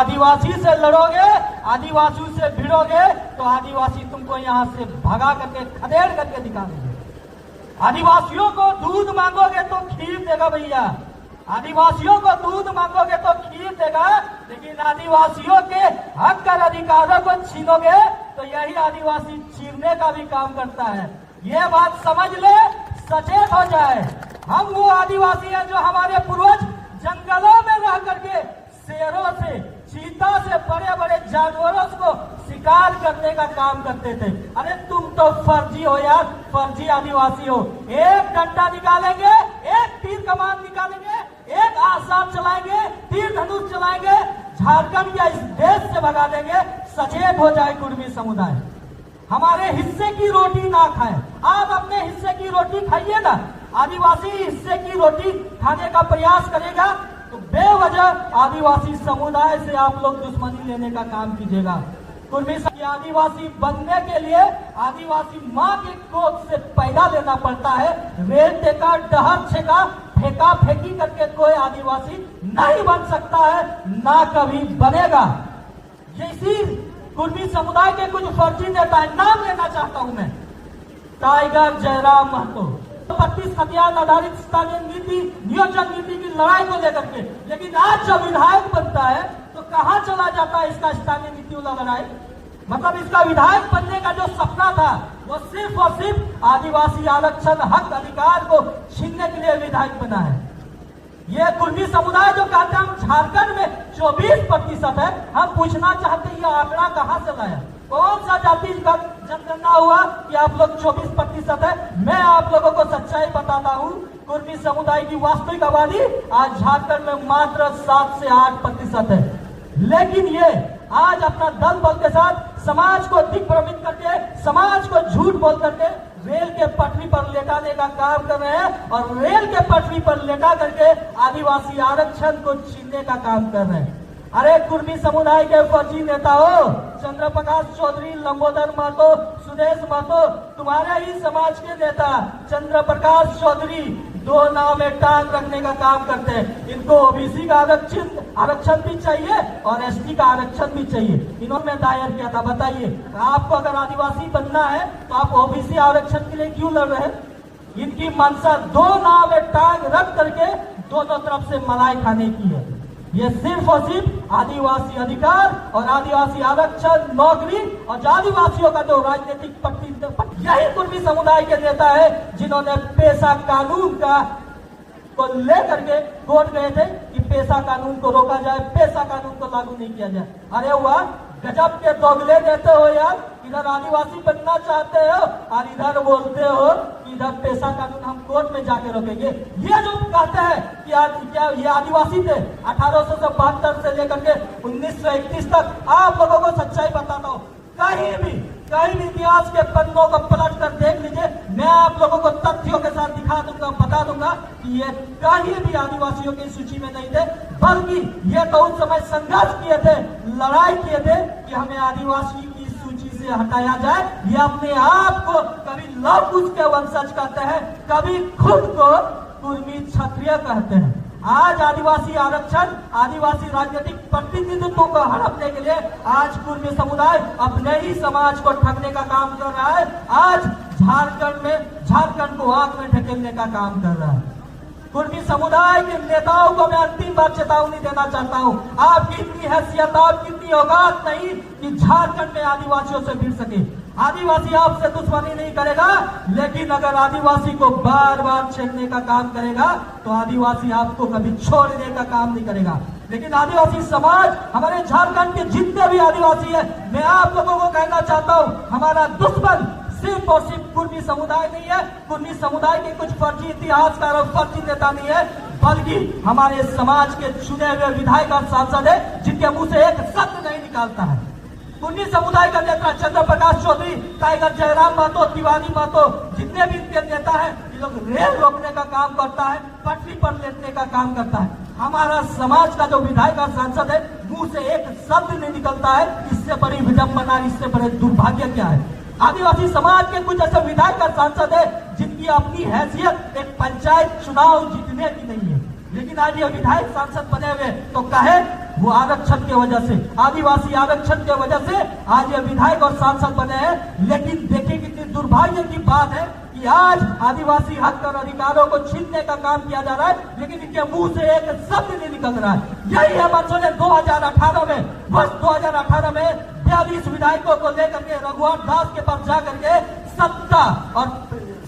आदिवासी से लड़ोगे, आदिवासी से भिड़ोगे तो आदिवासी तुमको यहाँ से भगा करके खदेड़ करके दिखा देंगे। आदिवासियों को दूध मांगोगे तो खीर देगा भैया, आदिवासियों को दूध मांगोगे तो खीर देगा, लेकिन आदिवासियों के हक और अधिकारों को छीनोगे तो यही आदिवासी चीरने का भी काम करता है। ये बात समझ ले, सचेत हो जाए। हम वो आदिवासी हैं जो हमारे पूर्वज जंगलों में रह करके शेरों से, चीता से, बड़े बड़े जानवरों को शिकार करने का काम करते थे। अरे तुम तो फर्जी हो यार, फर्जी आदिवासी हो। एक डंडा निकालेंगे, एक तीर कमान निकालेंगे, एक आसाम चलाएंगे, तीर धनुष चलाएंगे, झारखंड या इस देश से भगा देंगे। सचेत हो जाए कुर्मी समुदाय, हमारे हिस्से की रोटी ना खाए। आप अपने हिस्से की रोटी खाइए ना। आदिवासी हिस्से की रोटी खाने का प्रयास करेगा तो बेवजह आदिवासी समुदाय से आप लोग दुश्मनी लेने का काम कीजिएगा। कुर्मी आदिवासी बनने के लिए आदिवासी माँ के कोख से पैदा लेना पड़ता है। रेल टेका, डहर छेका, फेंका फेंकी करके कोई आदिवासी नहीं बन सकता है, ना कभी बनेगा। इसी कुर्मी समुदाय के कुछ फर्जी नेता है, नाम लेना चाहता हूं मैं। टाइगर जयराम महतो 25 हथियार आधारित स्थानीय नीति, नियोजन नीति की लड़ाई को लेकर के, लेकिन आज जब विधायक बनता है तो कहां चला जाता है इसका स्थानीय नीति वाला लड़ाई। मतलब इसका विधायक बनने का जो सपना था वो सिर्फ और सिर्फ आदिवासी आरक्षण, हक, अधिकार को छीनने के लिए विधायक बना है। ये कुर्मी समुदाय जो कहते हैं हम झारखंड में 24% है, हम पूछना चाहते हैं ये आंकड़ा कहां से लाया? कौन सा जातिगत जनगणना हुआ कि आप लोग 24% है? मैं आप लोगों को सच्चाई बताता हूं, कुर्मी समुदाय की वास्तविक आबादी आज झारखंड में मात्र 7 से 8% है। लेकिन ये आज अपना दल बल के साथ समाज को दिग्भ्रमित करके, समाज को झूठ बोल करके रेल के पटरी पर लेटाने का काम कर रहे हैं और रेल के पटरी पर लेटा करके आदिवासी आरक्षण को छीनने का काम कर रहे हैं। अरे कुर्मी समुदाय के फर्जी नेता हो, चंद्र प्रकाश चौधरी, लंबोदर महतो, सुदेश महतो, तुम्हारे ही समाज के नेता चंद्र प्रकाश चौधरी दो नाव में टांग रखने का काम करते हैं। इनको ओबीसी का आरक्षण भी चाहिए और एसटी का आरक्षण भी चाहिए। इन्होंने दायर किया था। बताइए, आपको अगर आदिवासी बनना है तो आप ओबीसी आरक्षण के लिए क्यों लड़ रहे हैं? इनकी मंशा दो नाव में टांग रख करके दोनों तरफ से मलाई खाने की है। ये सिर्फ और सिर्फ आदिवासी अधिकार और आदिवासी आरक्षण, नौकरी और आदिवासियों का जो राजनीतिक प्रतिनिधित्व, यही कुर्मी समुदाय के नेता है जिन्होंने पेशा कानून का को लेकर के कोर्ट गए थे कि पेशा कानून को रोका जाए, पेशा कानून को लागू नहीं किया जाए। अरे वाह, गजब के दोगले देते हो यार। इधर आदिवासी बनना चाहते हो और इधर बोलते हो कि इधर पेशा कानून हम कोर्ट में जाके रोकेंगे। ये जो कहते हैं कि क्या ये आदिवासी थे 1872 से लेकर के 1931 तक, आप लोगों को सच्चाई बताता हूँ, कहीं भी इतिहास के पन्नों को पलट कर देख लीजिए, मैं आप लोगों को तथ्यों के साथ दिखा दूंगा, बता दूंगा कि ये कहीं भी आदिवासियों की सूची में नहीं थे, बल्कि ये तो उस समय संघर्ष किए थे, लड़ाई किए थे कि हमें आदिवासी की सूची से हटाया जाए। ये अपने आप को कभी लव कुश के वंशज कहते हैं, कभी खुद को कुर्मी क्षत्रिय कहते हैं। आज आदिवासी आरक्षण, आदिवासी राजनीतिक प्रतिनिधित्व को हड़पने के लिए आज कुर्मी समुदाय अपने ही समाज को ठगने का काम कर रहा है। आज झारखंड को आग में ढकेलने का काम कर रहा है। कुर्मी समुदाय के नेताओं को मैं अंतिम बार चेतावनी देना चाहता हूं, आपकी इतनी हैसियत, आपकी इतनी औकात नहीं कि झारखंड में आदिवासियों से भिड़ सके। आदिवासी आपसे दुश्मनी नहीं करेगा, लेकिन अगर आदिवासी को बार बार छेड़ने का काम करेगा तो आदिवासी आपको कभी छोड़ने का काम नहीं करेगा। लेकिन आदिवासी समाज, हमारे झारखंड के जितने भी आदिवासी है, मैं आप लोगों को कहना चाहता हूँ, हमारा दुश्मन सिर्फ और सिर्फ कुर्मी समुदाय नहीं है, कुर्मी समुदाय के कुछ फर्जी इतिहासकार और फर्जी नेता नहीं है, बल्कि हमारे समाज के चुने हुए विधायक और सांसद है जिनके मुंह से एक शब्द नहीं निकालता है। कुर्मी समुदाय का नेता चंद्र प्रकाश चौधरी, टाइगर जयराम महतो, तिवारी महतो, जितने भी इनके नेता है, ये लोग रेल रोकने का काम करता है, पटरी पर लेटने का काम करता है। हमारा समाज का जो विधायक और सांसद है, मुंह से एक शब्द नहीं निकलता है। इससे बड़ी विडंबना, इससे बड़े दुर्भाग्य क्या है? आदिवासी समाज के कुछ ऐसे विधायक और सांसद है जिनकी अपनी हैसियत एक पंचायत चुनाव जीतने की नहीं है। लेकिन आज ये विधायक सांसद बने हुए तो कहे वो आरक्षण की वजह से, आदिवासी आरक्षण की वजह से आज ये विधायक और सांसद बने हैं। लेकिन देखिए कितनी दुर्भाग्य की बात है कि आज आदिवासी हक और अधिकारों को छीनने का काम किया जा रहा है, लेकिन इनके मुंह से एक शब्द नहीं निकल रहा है। यही है बच्चों ने 2018 में, वर्ष 2018 में 42 विधायकों को लेकर के रघुवर दास के पास जाकर के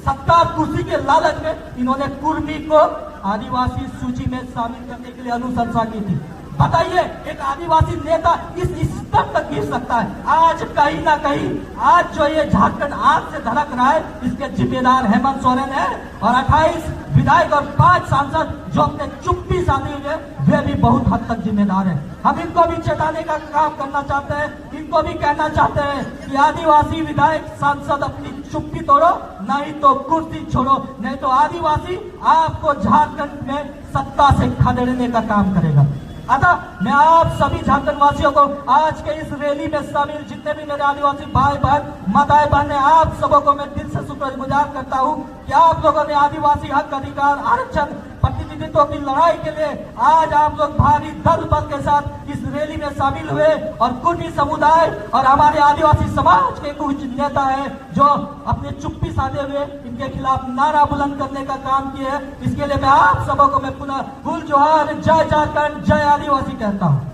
सत्ता कुर्सी के लालच में इन्होंने कुर्मी को आदिवासी सूची में शामिल करने के लिए अनुशंसा की थी। बताइए एक आदिवासी नेता इस स्तर तक गिर सकता है? आज कहीं ना कहीं आज जो ये झारखंड आग से धड़क रहा है, इसके जिम्मेदार हेमंत सोरेन है और 28 विधायक और 5 सांसद जो अपने चुप्पी साधे हुए, वे भी बहुत हद तक जिम्मेदार है। हम इनको भी चेताने का काम करना चाहते हैं, इनको भी कहना चाहते हैं कि आदिवासी विधायक सांसद अपनी चुप्पी तोड़ो, नहीं तो कुर्सी छोड़ो, नहीं तो आदिवासी आपको झारखंड में सत्ता से खदेड़ने का काम करेगा। अतः मैं आप सभी झारखंड वासियों को आज के इस रैली में शामिल जितने भी मेरे आदिवासी भाई बहन माताएं बहन है, आप सबों को मैं दिल से शुक्रगुजार करता हूं कि आप लोगों ने आदिवासी हक अधिकार आरक्षण प्रतिनिधित्व की लड़ाई के लिए आज आप लोग भारी दल बल के साथ इस रैली में शामिल हुए और कुर्मी समुदाय और हमारे आदिवासी समाज के कुछ नेता है जो अपने चुप्पी साधे हुए इनके खिलाफ नारा बुलंद करने का काम किए हैं। इसके लिए मैं आप सबों को मैं पुनः कुल जोहार, जय झारखंड, जय आदिवासी कहता हूँ।